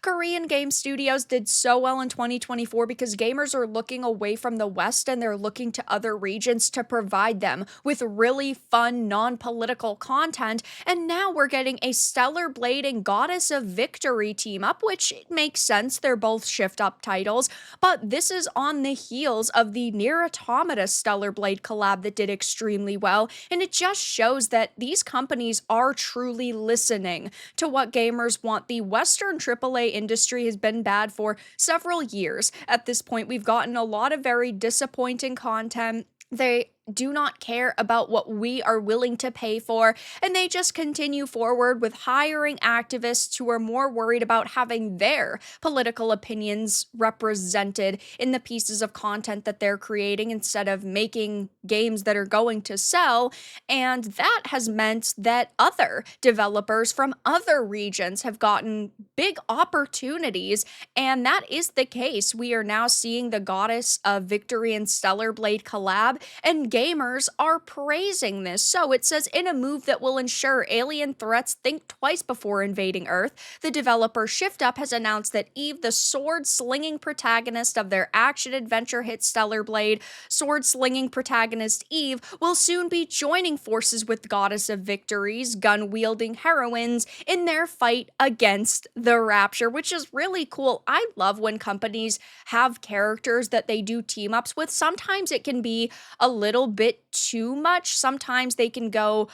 Korean game studios did so well in 2024 because gamers are looking away from the West and they're looking to other regions to provide them with really fun, non-political content. And now we're getting a Stellar Blade and Goddess of Victory team up, which makes sense. They're both shift up titles, but this is on the heels of the Nier Automata Stellar Blade collab that did extremely well. And it just shows that these companies are truly listening to what gamers want. The Western AAA industry has been bad for several years. At this point, we've gotten a lot of very disappointing content. They do not care about what we are willing to pay for, and they just continue forward with hiring activists who are more worried about having their political opinions represented in the pieces of content that they're creating instead of making games that are going to sell. And that has meant that other developers from other regions have gotten big opportunities, and that is the case. We are now seeing the Goddess of Victory and Stellar Blade collab, and gamers are praising this. So it says, in a move that will ensure alien threats think twice before invading Earth, the developer ShiftUp has announced that Eve, the sword-slinging protagonist of their action-adventure hit Stellar Blade, sword-slinging protagonist Eve, will soon be joining forces with Goddess of Victory's gun-wielding heroines in their fight against the Rapture, which is really cool. I love when companies have characters that they do team-ups with. Sometimes it can be a little bit too much. Sometimes they can go,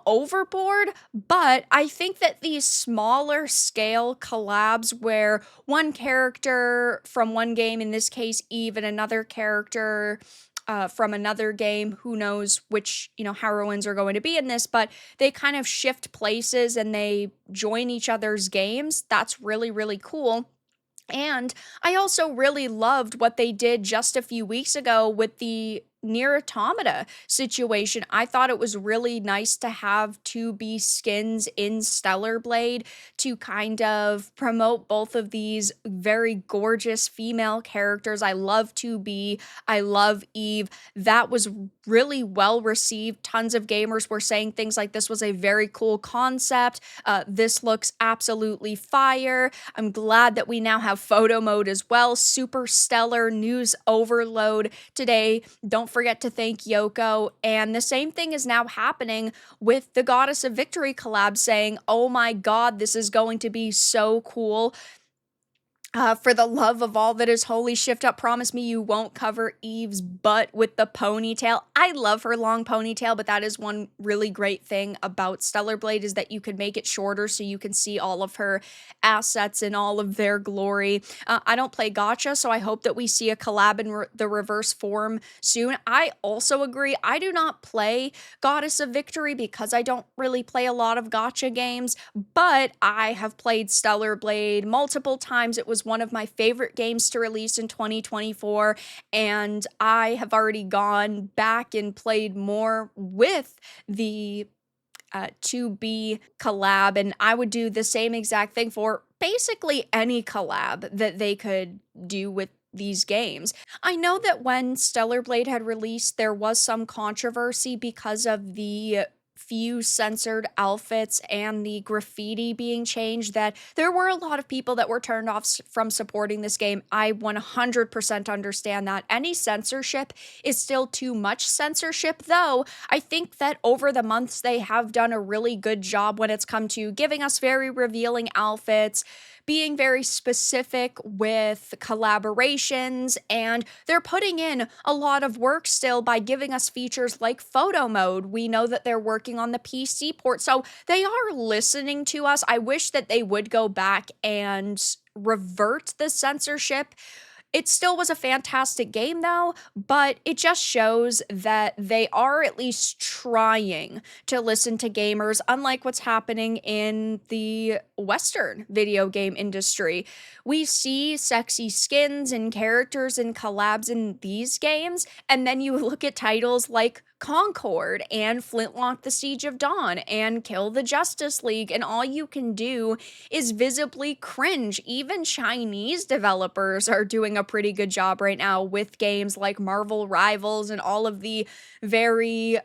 overboard. But I think that these smaller scale collabs where one character from one game, in this case Eve, and another character from another game, who knows which, heroines are going to be in this, but they kind of shift places and they join each other's games. That's really, really cool. And I also really loved what they did just a few weeks ago with the Nier Automata situation. I thought it was really nice to have 2B skins in Stellar Blade to kind of promote both of these very gorgeous female characters. I love 2B. I love Eve. That was really well received. Tons of gamers were saying things like this was a very cool concept. This looks absolutely fire. I'm glad that we now have photo mode as well. Super stellar news overload today. Don't forget to thank Yoko. And the same thing is now happening with the Goddess of Victory collab, saying, oh my god, this is going to be so cool. For the love of all that is holy, Shift Up, promise me you won't cover Eve's butt with the ponytail. I love her long ponytail, but that is one really great thing about Stellar Blade, is that you can make it shorter so you can see all of her assets in all of their glory. I don't play gacha, so I hope that we see a collab in the reverse form soon. I also agree, I do not play Goddess of Victory because I don't really play a lot of gacha games, but I have played Stellar Blade multiple times. It was one of my favorite games to release in 2024, and I have already gone back and played more with the 2B collab, and I would do the same exact thing for basically any collab that they could do with these games. I know that when Stellar Blade had released, there was some controversy because of the few censored outfits and the graffiti being changed, that there were a lot of people that were turned off from supporting this game. I 100% understand that. Any censorship is still too much censorship, though I think that over the months they have done a really good job when it's come to giving us very revealing outfits, being very specific with collaborations, and they're putting in a lot of work still by giving us features like photo mode. We know that they're working on the PC port, so they are listening to us. I wish that they would go back and revert the censorship. It still was a fantastic game, though, but it just shows that they are at least trying to listen to gamers, unlike what's happening in the Western video game industry. We see sexy skins and characters and collabs in these games, and then you look at titles like Concord and Flintlock the Siege of Dawn and Kill the Justice League, and all you can do is visibly cringe. Even Chinese developers are doing a pretty good job right now with games like Marvel Rivals and all of the very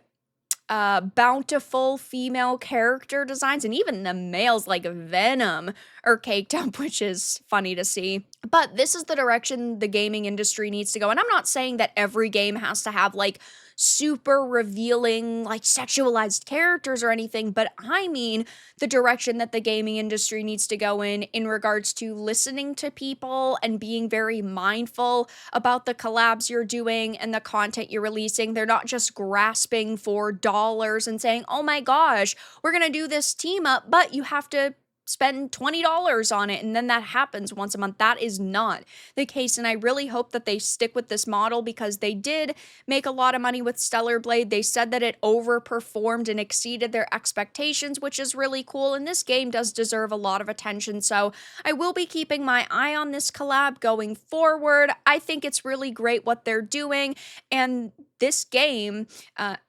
bountiful female character designs, and even the males like Venom are caked up, which is funny to see. But this is the direction the gaming industry needs to go. And I'm not saying that every game has to have like super revealing, like sexualized characters or anything, but I mean the direction that the gaming industry needs to go in regards to listening to people and being very mindful about the collabs you're doing and the content you're releasing. They're not just grasping for dollars and saying, oh my gosh, we're gonna do this team up, but you have to spend $20 on it and then that happens once a month. That is not the case, and I really hope that they stick with this model because they did make a lot of money with Stellar Blade. They said that it overperformed and exceeded their expectations, which is really cool, and this game does deserve a lot of attention, so I will be keeping my eye on this collab going forward. I think it's really great what they're doing, and this game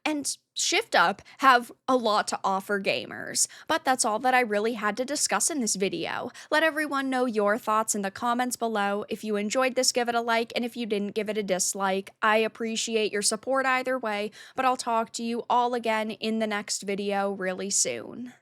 and Shift Up have a lot to offer gamers. But that's all that I really had to discuss in this video. Let everyone know your thoughts in the comments below. If you enjoyed this, give it a like, and if you didn't, give it a dislike. I appreciate your support either way, but I'll talk to you all again in the next video really soon.